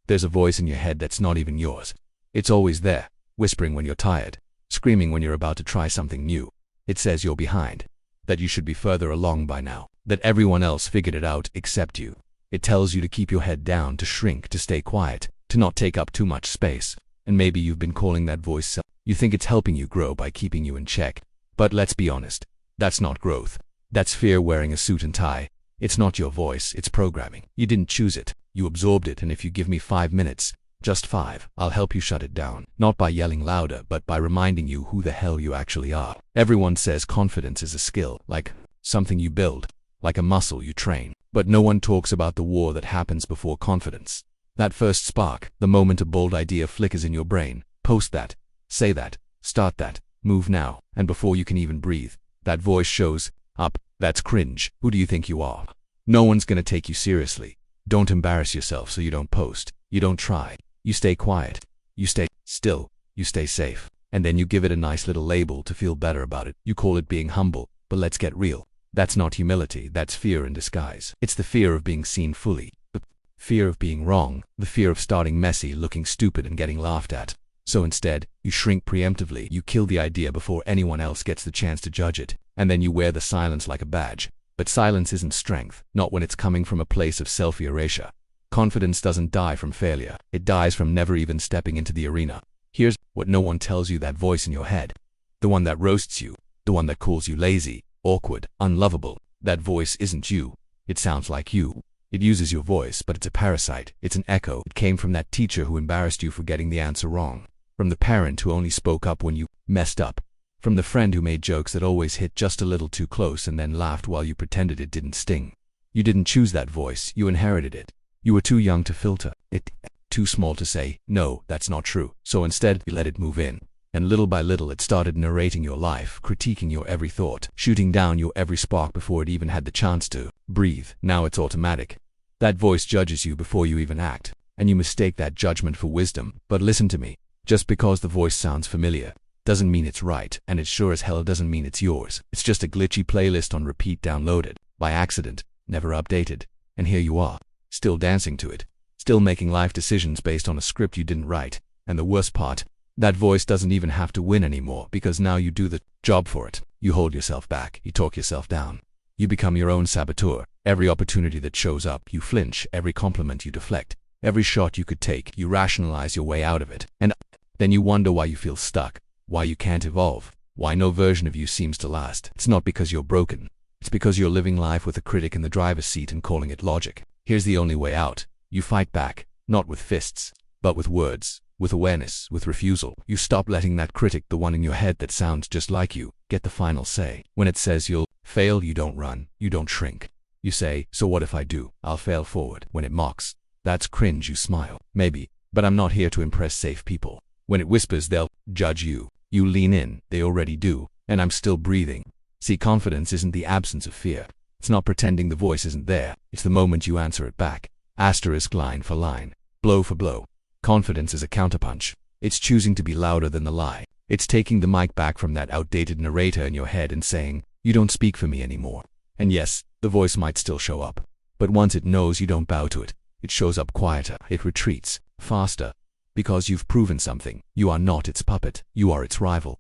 There's a voice in your head that's not even yours. It's always there, whispering when you're tired, screaming when you're about to try something new. It says you're behind, that you should be further along by now, that everyone else figured it out except you. It tells you to keep your head down, to shrink, to stay quiet, to not take up too much space. And maybe you've been calling that voice self. You think it's helping you grow by keeping you in check. But let's be honest, that's not growth. That's fear wearing a suit and tie. It's not your voice, it's programming. You didn't choose it, you absorbed it, and if you give me 5 minutes, just 5, I'll help you shut it down. Not by yelling louder, but by reminding you who the hell you actually are. Everyone says confidence is a skill, like something you build, like a muscle you train. But no one talks about the war that happens before confidence. That first spark, the moment a bold idea flickers in your brain. Post that, say that, start that, move now, and before you can even breathe, that voice shows up. That's cringe. Who do you think you are? No one's gonna take you seriously. Don't embarrass yourself so you don't post. You don't try. You stay quiet. You stay still. You stay safe. And then you give it a nice little label to feel better about it. You call it being humble, but let's get real. That's not humility, that's fear in disguise. It's the fear of being seen fully. The fear of being wrong. The fear of starting messy, looking stupid, and getting laughed at. So instead, you shrink preemptively. You kill the idea before anyone else gets the chance to judge it. And then you wear the silence like a badge. But silence isn't strength, not when it's coming from a place of self-erasure. Confidence doesn't die from failure. It dies from never even stepping into the arena. Here's what no one tells you: that voice in your head. The one that roasts you. The one that calls you lazy, awkward, unlovable. That voice isn't you. It sounds like you. It uses your voice, but it's a parasite. It's an echo. It came from that teacher who embarrassed you for getting the answer wrong. From the parent who only spoke up when you messed up. From the friend who made jokes that always hit just a little too close and then laughed while you pretended it didn't sting. You didn't choose that voice, you inherited it. You were too young to filter it, too small to say, no, that's not true. So instead, you let it move in. And little by little it started narrating your life, critiquing your every thought, shooting down your every spark before it even had the chance to breathe. Now it's automatic. That voice judges you before you even act, and you mistake that judgment for wisdom. But listen to me, just because the voice sounds familiar doesn't mean it's right, and it sure as hell doesn't mean it's yours. It's just a glitchy playlist on repeat, downloaded by accident, never updated, and here you are, still dancing to it, still making life decisions based on a script you didn't write. And the worst part, that voice doesn't even have to win anymore, because now you do the job for it. You hold yourself back, you talk yourself down. You become your own saboteur. Every opportunity that shows up, you flinch. Every compliment you deflect. Every shot you could take, you rationalize your way out of it. And then you wonder why you feel stuck, why you can't evolve, why no version of you seems to last. It's not because you're broken. It's because you're living life with a critic in the driver's seat and calling it logic. Here's the only way out. You fight back, not with fists, but with words, with awareness, with refusal. You stop letting that critic, the one in your head that sounds just like you, get the final say. When it says you'll fail, you don't run, you don't shrink. You say, so what if I do? I'll fail forward. When it mocks, that's cringe, you smile. Maybe, but I'm not here to impress safe people. When it whispers they'll judge you, you lean in. They already do, and I'm still breathing. See, confidence isn't the absence of fear. It's not pretending the voice isn't there. It's the moment you answer it back. Asterisk, line for line, blow for blow. Confidence is a counterpunch. It's choosing to be louder than the lie. It's taking the mic back from that outdated narrator in your head and saying, you don't speak for me anymore. And yes, the voice might still show up. But once it knows you don't bow to it, it shows up quieter. It retreats, faster. Because you've proven something. You are not its puppet. You are its rival.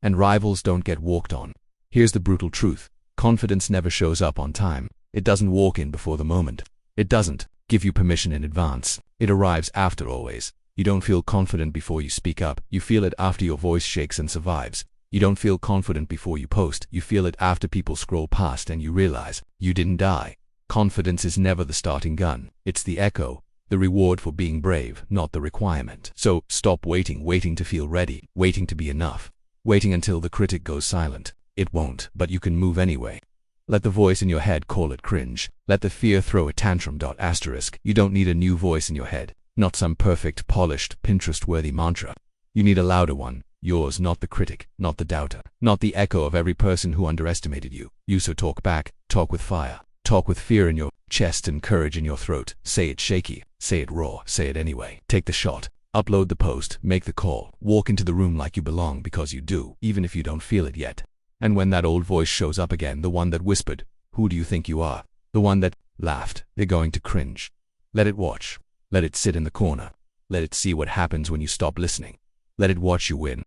And rivals don't get walked on. Here's the brutal truth. Confidence never shows up on time. It doesn't walk in before the moment. It doesn't give you permission in advance. It arrives after always. You don't feel confident before you speak up. You feel it after your voice shakes and survives. You don't feel confident before you post. You feel it after people scroll past and you realize you didn't die. Confidence is never the starting gun. It's the echo, the reward for being brave, not the requirement. So stop waiting to feel ready, waiting to be enough, waiting until the critic goes silent. It won't, but you can move anyway. Let the voice in your head call it cringe. Let the fear throw a tantrum. Asterisk. You don't need a new voice in your head, not some perfect, polished, Pinterest-worthy mantra. You need a louder one. Yours, not the critic, not the doubter, not the echo of every person who underestimated you. So talk back, talk with fire, talk with fear in your chest and courage in your throat. Say it shaky, say it raw, say it anyway. Take the shot, upload the post, make the call, walk into the room like you belong because you do, even if you don't feel it yet. And when that old voice shows up again, the one that whispered, who do you think you are? The one that laughed, they're going to cringe. Let it watch. Let it sit in the corner. Let it see what happens when you stop listening. Let it watch you win.